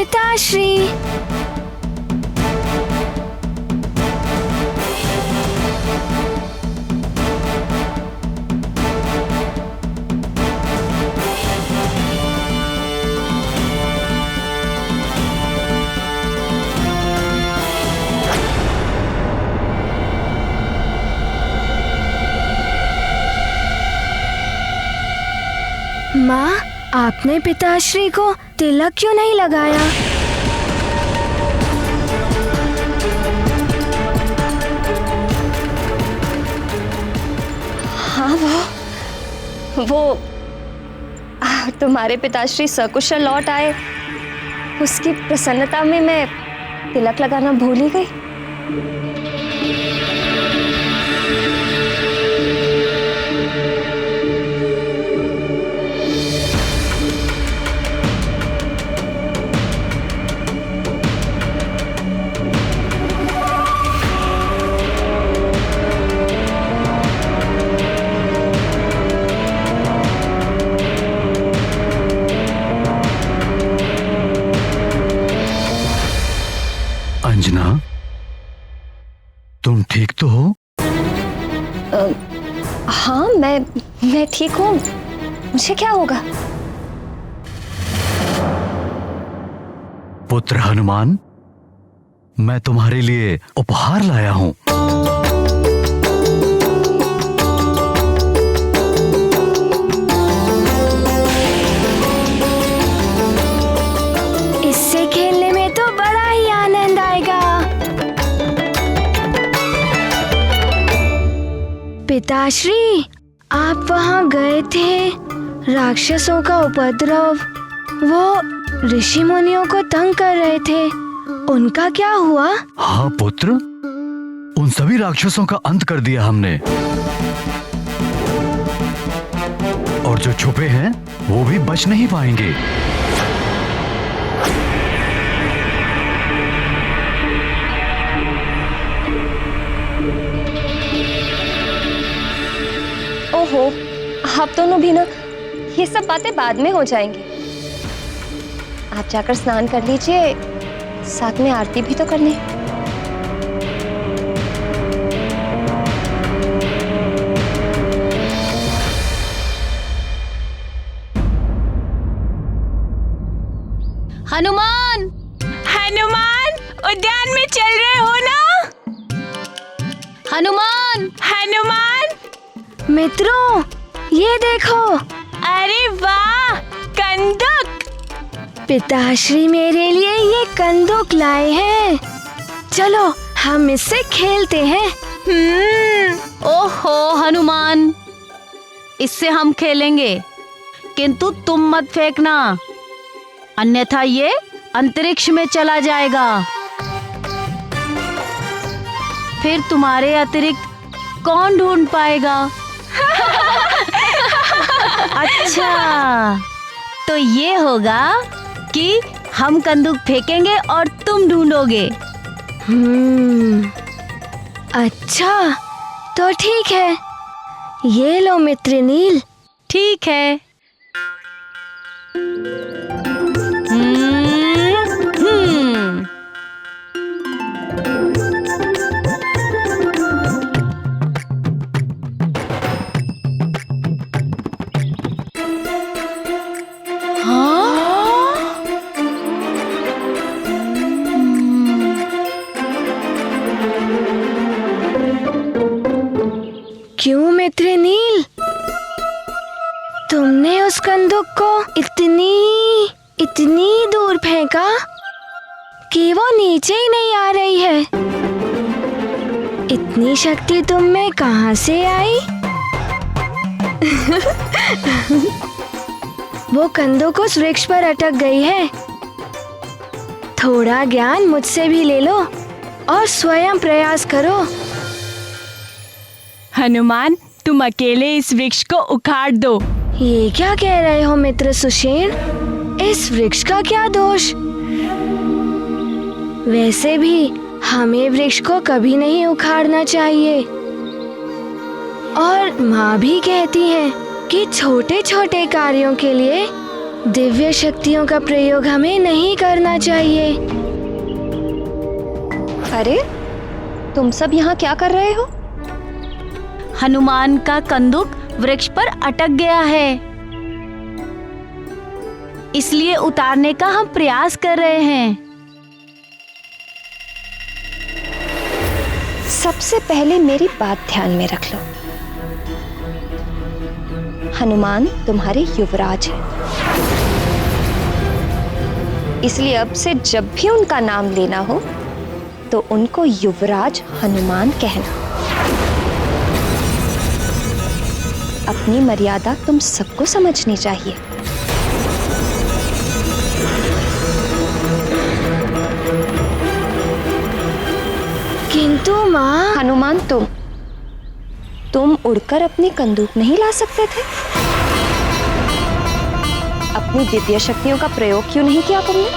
पिताश्री। माँ, आपने पिताश्री को तिलक क्यों नहीं लगाया? हाँ, वो तुम्हारे पिताश्री सकुशल लौट आए, उसकी प्रसन्नता में मैं तिलक लगाना भूल ही गई। अंजना, तुम ठीक तो हो? हाँ, मैं ठीक हूँ। मुझे क्या होगा? पुत्र हनुमान, मैं तुम्हारे लिए उपहार लाया हूँ। इससे खेलने में तो बड़ा ही आनंद आएगा। पिताश्री, आप वहाँ गए थे, राक्षसों का उपद्रव, वो ऋषि मुनियों को तंग कर रहे थे, उनका क्या हुआ? हाँ पुत्र, उन सभी राक्षसों का अंत कर दिया हमने, और जो छुपे हैं वो भी बच नहीं पाएंगे। ओहो, आप दोनों भी ना, ये सब बातें बाद में हो जाएंगी। आप जाकर स्नान कर लीजिए, साथ में आरती भी तो करनी। हनुमान, हनुमान, उद्यान में चल रहे हो ना? हनुमान, हनुमान। मित्रों, ये देखो। अरे वाह, कंदुक। पिताश्री मेरे लिए ये कंदुक लाए हैं। चलो हम इससे खेलते हैं। ओहो हनुमान, इससे हम खेलेंगे, किंतु तुम मत फेंकना, अन्यथा ये अंतरिक्ष में चला जाएगा। फिर तुम्हारे अतिरिक्त कौन ढूंढ पाएगा? अच्छा, तो ये होगा कि हम कंदूक फेंकेंगे और तुम ढूंढोगे। अच्छा, तो ठीक है, ये लो मित्र नील। ठीक है। क्यों मित्र नील, तुमने उस कंदुक को इतनी दूर फेंका कि वो नीचे ही नहीं आ रही है। इतनी शक्ति तुम में कहां से आई? वो कंदुक उस वृक्ष पर अटक गई है। थोड़ा ज्ञान मुझसे भी ले लो और स्वयं प्रयास करो। हनुमान, तुम अकेले इस वृक्ष को उखाड़ दो। ये क्या कह रहे हो मित्र सुषेण? इस वृक्ष का क्या दोष? वैसे भी हमें वृक्ष को कभी नहीं उखाड़ना चाहिए। और माँ भी कहती है कि छोटे छोटे कार्यों के लिए दिव्य शक्तियों का प्रयोग हमें नहीं करना चाहिए। अरे तुम सब यहाँ क्या कर रहे हो? हनुमान का कंदुक वृक्ष पर अटक गया है, इसलिए उतारने का हम प्रयास कर रहे हैं। सबसे पहले मेरी बात ध्यान में रख लो। हनुमान तुम्हारे युवराज हैं, इसलिए अब से जब भी उनका नाम लेना हो तो उनको युवराज हनुमान कहना। अपनी मर्यादा तुम सबको समझनी चाहिए। किंतु माँ, हनुमान तुम उड़कर अपनी कंदूक नहीं ला सकते थे? अपनी दिव्य शक्तियों का प्रयोग क्यों नहीं किया तुमने?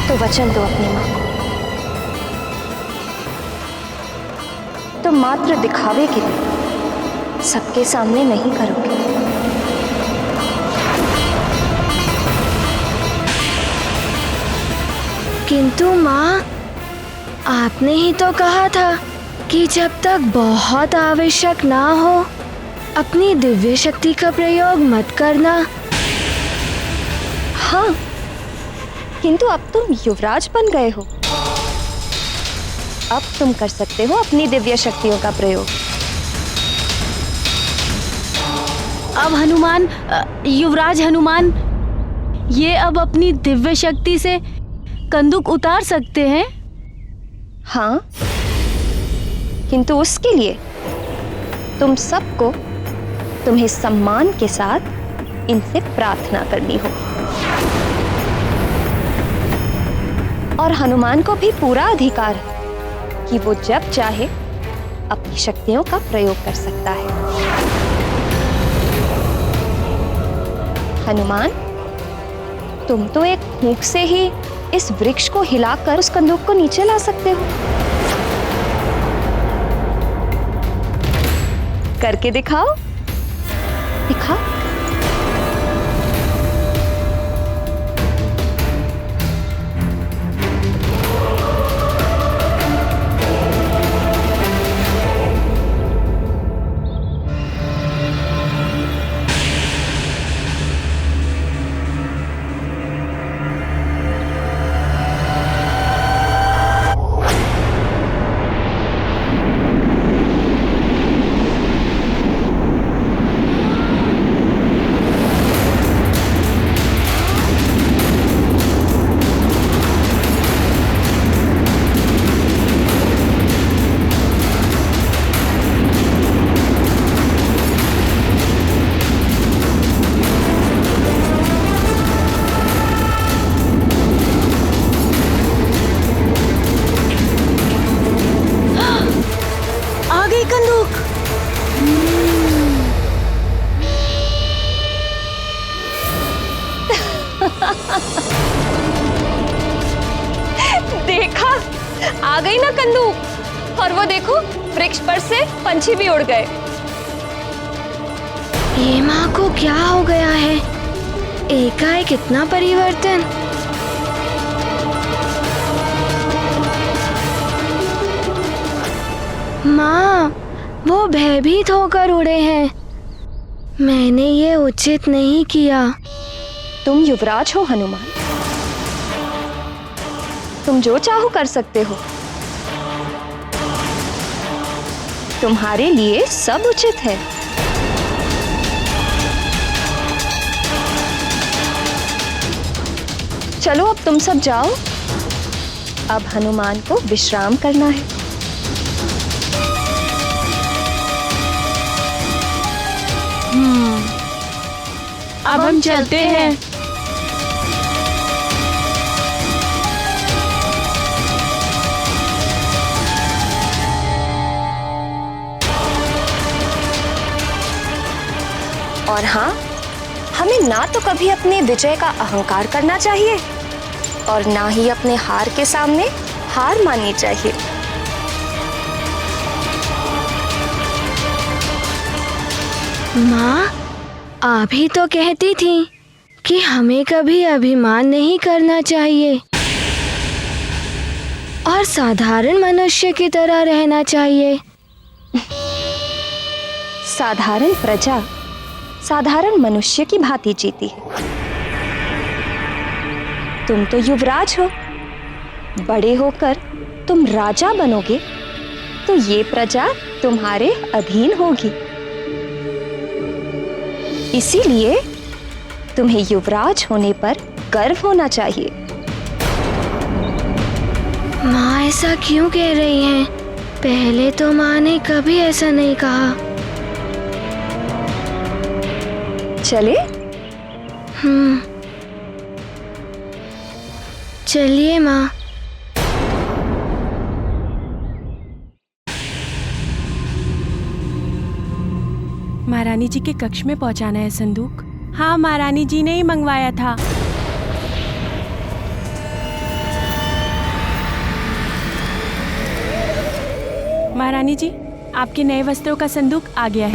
तो वचन दो अपनी मां को। तो मात्र दिखावे के लिए सबके सामने नहीं करोगे। किंतु माँ, आपने ही तो कहा था कि जब तक बहुत आवश्यक ना हो अपनी दिव्य शक्ति का प्रयोग मत करना। हाँ, किंतु अब तुम युवराज बन गए हो, अब तुम कर सकते हो अपनी दिव्य शक्तियों का प्रयोग। अब हनुमान, युवराज हनुमान, ये अब अपनी दिव्य शक्ति से कंदुक उतार सकते हैं? हाँ, किंतु उसके लिए तुम सबको तुम्हें सम्मान के साथ इनसे प्रार्थना करनी हो। और हनुमान को भी पूरा अधिकार है कि वो जब चाहे अपनी शक्तियों का प्रयोग कर सकता है। हनुमान, तुम तो एक फूंक से ही इस वृक्ष को हिलाकर उस कंदूक को नीचे ला सकते हो। करके दिखाओ, दिखाओ। देखा, आ गई ना कंदूक। और वो देखो, वृक्ष पर से पंछी भी उड़ गए। ये माँ को क्या हो गया है? एकाएक इतना परिवर्तन। माँ, वो भयभीत होकर उड़े हैं। मैंने ये उचित नहीं किया। तुम युवराज हो हनुमान, तुम जो चाहो कर सकते हो। तुम्हारे लिए सब उचित है। चलो अब तुम सब जाओ, अब हनुमान को विश्राम करना है। अब हम चलते हैं। और हाँ, हमें ना तो कभी अपने विजय का अहंकार करना चाहिए और ना ही अपने हार के सामने हार माननी चाहिए। माँ, आप ही तो कहती थी कि हमें कभी अभिमान नहीं करना चाहिए और साधारण मनुष्य की तरह रहना चाहिए। साधारण प्रजा साधारण मनुष्य की भांति जीती है। तुम तो युवराज हो, बड़े होकर तुम राजा बनोगे तो ये प्रजा तुम्हारे अधीन होगी। इसीलिए तुम्हें युवराज होने पर गर्व होना चाहिए। माँ ऐसा क्यों कह रही हैं? पहले तो माँ ने कभी ऐसा नहीं कहा। चले? चलिए माँ। महारानी जी के कक्ष में पहुंचाना है संदूक। हाँ, महारानी जी ने ही मंगवाया था। महारानी जी, आपके नए वस्त्रों का संदूक आ गया है।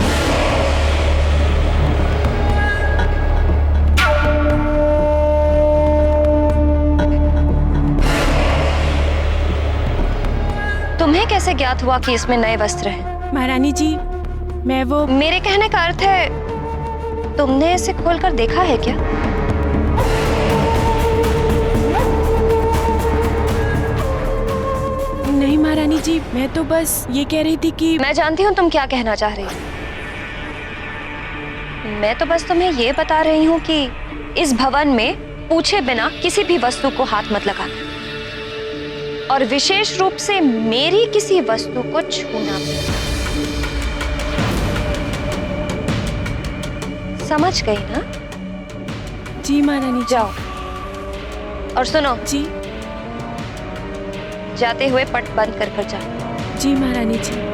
तुम्हें कैसे ज्ञात हुआ कि इसमें नए वस्त्र हैं? महारानी जी, मैं वो मेरे कहने का अर्थ है तुमने इसे खोलकर देखा है क्या? नहीं महारानी जी, मैं तो बस ये कह रही थी कि मैं जानती हूँ तुम क्या कहना चाह रही हो। मैं तो बस तुम्हें ये बता रही हूँ कि इस भवन में पूछे बिना किसी भी वस्तु को हाथ मत लगाना, और विशेष रूप से मेरी किसी वस्तु को छूना भी। समझ गई ना? जी महारानी जी। जाओ और सुनो जी। जाते हुए पट बंद कर जाओ। जी महारानी जी।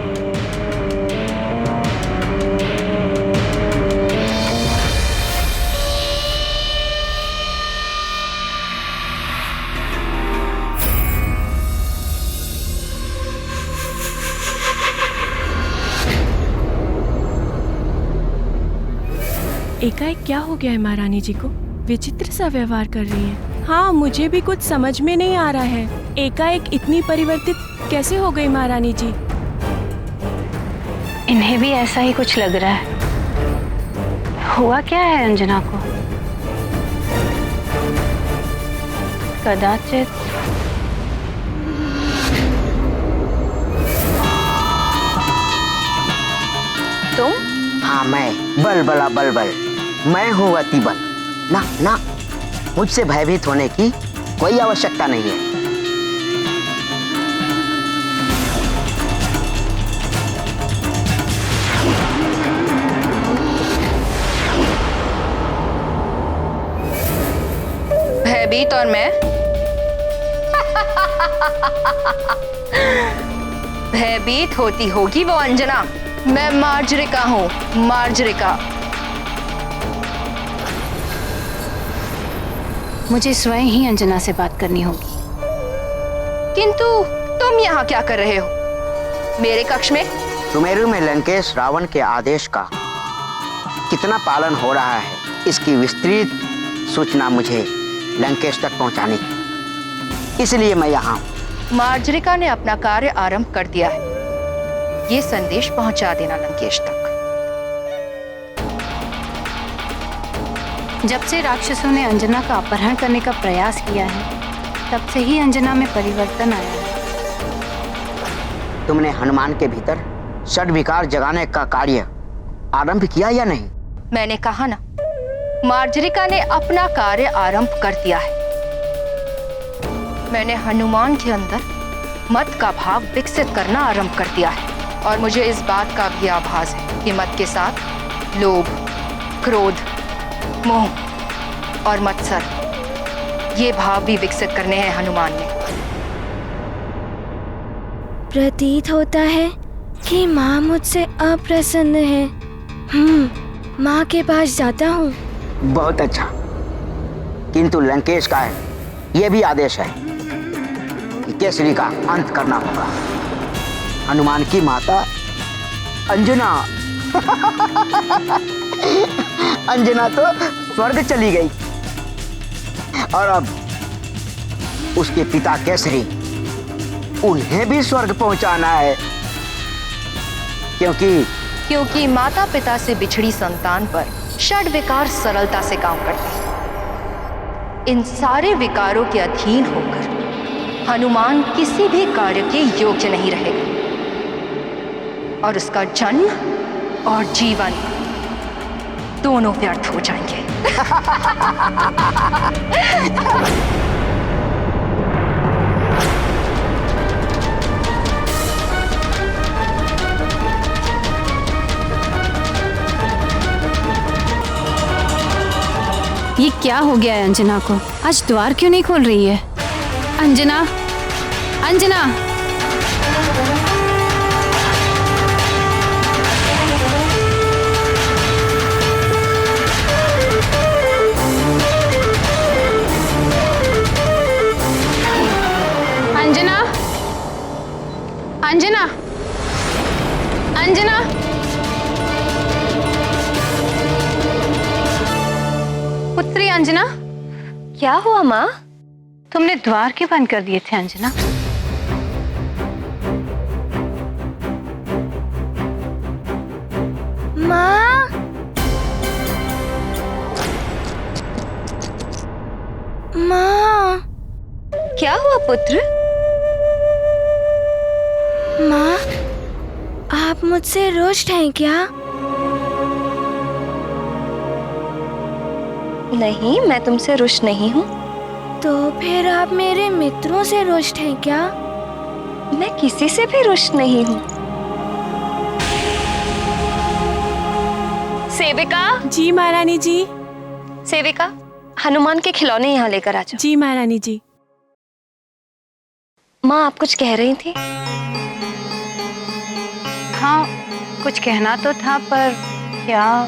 एकाएक क्या हो गया है महारानी जी को? विचित्र सा व्यवहार कर रही है। हाँ, मुझे भी कुछ समझ में नहीं आ रहा है। एकाएक इतनी परिवर्तित कैसे हो गई महारानी जी? इन्हें भी ऐसा ही कुछ लग रहा है। हुआ क्या है अंजना को? कदाचित तुम? हाँ, मैं बलबला बलबल, मैं हूँ अतिबल। ना ना, मुझसे भयभीत होने की कोई आवश्यकता नहीं है। भयभीत और मैं भयभीत होती होगी वो अंजना। मैं मार्जरिका हूँ, मार्जरिका। मुझे स्वयं ही अंजना से बात करनी होगी। किंतु तुम यहाँ क्या कर रहे हो मेरे कक्ष में? सुमेरु में लंकेश रावण के आदेश का कितना पालन हो रहा है, इसकी विस्तृत सूचना मुझे लंकेश तक पहुंचानी है, इसलिए मैं यहाँ हूँ। मार्जरिका ने अपना कार्य आरंभ कर दिया है, ये संदेश पहुंचा देना लंकेश तक। जब से राक्षसों ने अंजना का अपहरण करने का प्रयास किया है, तब से ही अंजना में परिवर्तन आया है। तुमने हनुमान के भीतर षड्विकार जगाने का कार्य आरंभ किया या नहीं? मैंने कहा ना, मार्जरिका ने अपना कार्य आरंभ कर दिया है। मैंने हनुमान के अंदर मत का भाव विकसित करना आरंभ कर दिया है, और मुझे इस बात का भी आभास है कि मत के साथ लोभ, क्रोध, मोह और मत्सर, ये भाव भी विकसित करने हैं हनुमान ने। प्रतीत होता है कि माँ मुझसे अप्रसन्न है। माँ के पास जाता हूँ। बहुत अच्छा, किंतु लंकेश का यह भी आदेश है कि केसरी का अंत करना होगा। हनुमान की माता अंजना अंजना तो स्वर्ग चली गई और अब उसके पिता केसरी, उन्हें भी स्वर्ग पहुंचाना है, क्योंकि माता पिता से बिछड़ी संतान पर षड विकार सरलता से काम करते हैं। इन सारे विकारों के अधीन होकर हनुमान किसी भी कार्य के योग्य नहीं रहेगा और उसका जन्म और जीवन दोनों व्यर्थ हो जाएंगे। ये क्या हो गया है अंजना को? आज द्वार क्यों नहीं खोल रही है? अंजना, अंजना! अंजना, अंजना, अंजना! पुत्री अंजना, क्या हुआ माँ? तुमने द्वार क्यों बंद कर दिए थे अंजना? माँ, माँ, क्या हुआ पुत्र? माँ, आप मुझसे रुष्ट हैं क्या? नहीं, मैं तुमसे रुष्ट नहीं हूँ। तो फिर आप मेरे मित्रों से रुष्ट हैं क्या? मैं किसी से भी रुष्ट नहीं हूँ। सेविका! जी महारानी जी। सेविका, हनुमान के खिलौने यहाँ लेकर आ जाओ। जी महारानी जी। माँ, आप कुछ कह रही थी? हाँ, कुछ कहना तो था पर क्या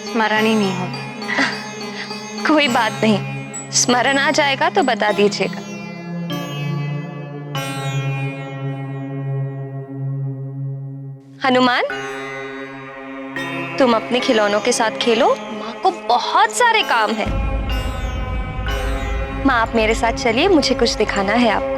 स्मरण ही नहीं होता। कोई बात नहीं, स्मरण आ जाएगा तो बता दीजिएगा। हनुमान, तुम अपने खिलौनों के साथ खेलो, माँ को बहुत सारे काम है। माँ, आप मेरे साथ चलिए, मुझे कुछ दिखाना है आपको।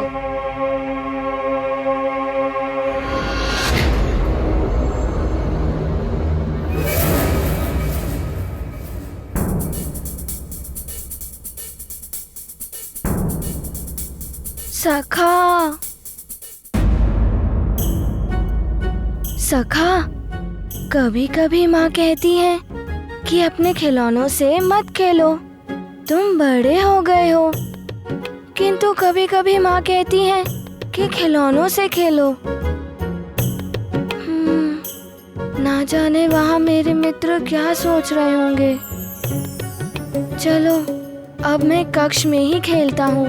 सखा, सखा, कभी कभी माँ कहती है कि अपने खिलौनों से मत खेलो, तुम बड़े हो गए हो। किंतु कभी कभी माँ कहती है कि खिलौनों से खेलो। ना जाने वहाँ मेरे मित्र क्या सोच रहे होंगे। चलो, अब मैं कक्ष में ही खेलता हूँ।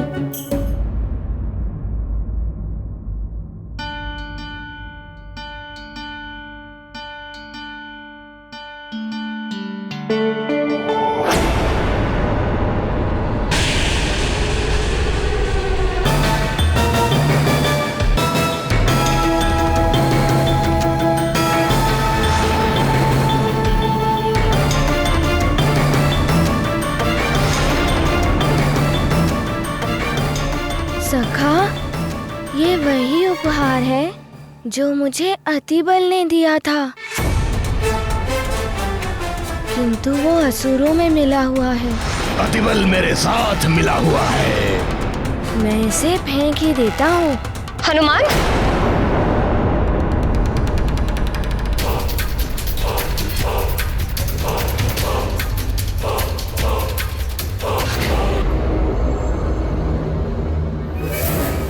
सखा, ये वही उपहार है जो मुझे अतिबल ने दिया था, किंतु वो असुरों में मिला हुआ है। अतिबल मेरे साथ मिला हुआ है। मैं इसे फेंक ही देता हूँ। हनुमान,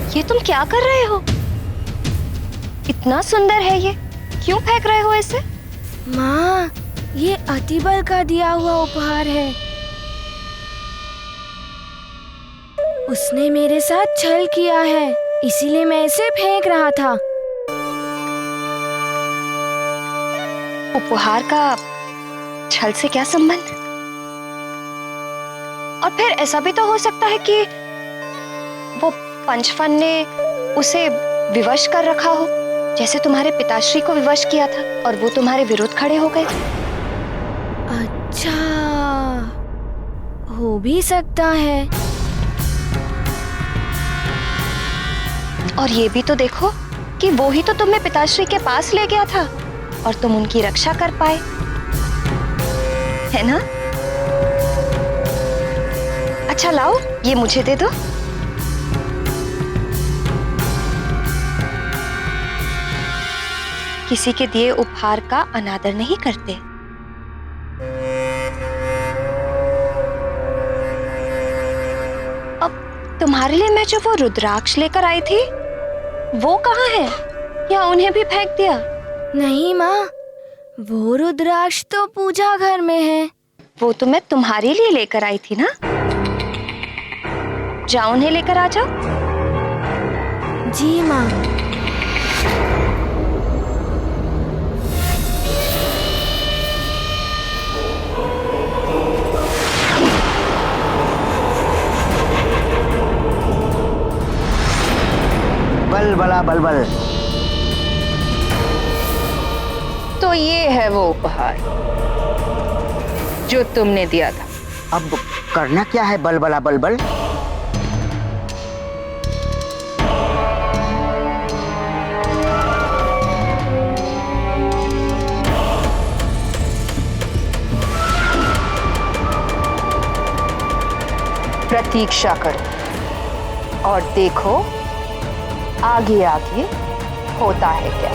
ये तुम क्या कर रहे हो? इतना सुंदर है ये, क्यों फेंक रहे हो इसे? माँ, ये अतिबल का दिया हुआ उपहार है। उसने मेरे साथ छल किया है, इसीलिए मैं इसे फेंक रहा था। उपहार का छल से क्या संबंध? और फिर ऐसा भी तो हो सकता है कि वो पंचफन ने उसे विवश कर रखा हो, जैसे तुम्हारे पिताश्री को विवश किया था और वो तुम्हारे विरुद्ध खड़े हो गए। अच्छा, हो भी सकता है। और ये भी तो देखो कि वो ही तो तुम्हें पिताश्री के पास ले गया था और तुम उनकी रक्षा कर पाए, है ना? अच्छा लाओ, ये मुझे दे दो। किसी के दिए उपहार का अनादर नहीं करते। अब तुम्हारे लिए मैं जो वो रुद्राक्ष लेकर आई थी, वो कहाँ है? या उन्हें भी फेंक दिया? नहीं माँ, वो रुद्राक्ष तो पूजा घर में है। वो तो मैं तुम्हारे लिए लेकर आई थी ना। जाओ उन्हें लेकर आ जाओ। जी माँ। बल बला बल बल। तो ये है वो उपहार जो तुमने दिया था। अब करना क्या है बल बला बल बल? प्रतीक्षा करो और देखो आगे आगे होता है क्या।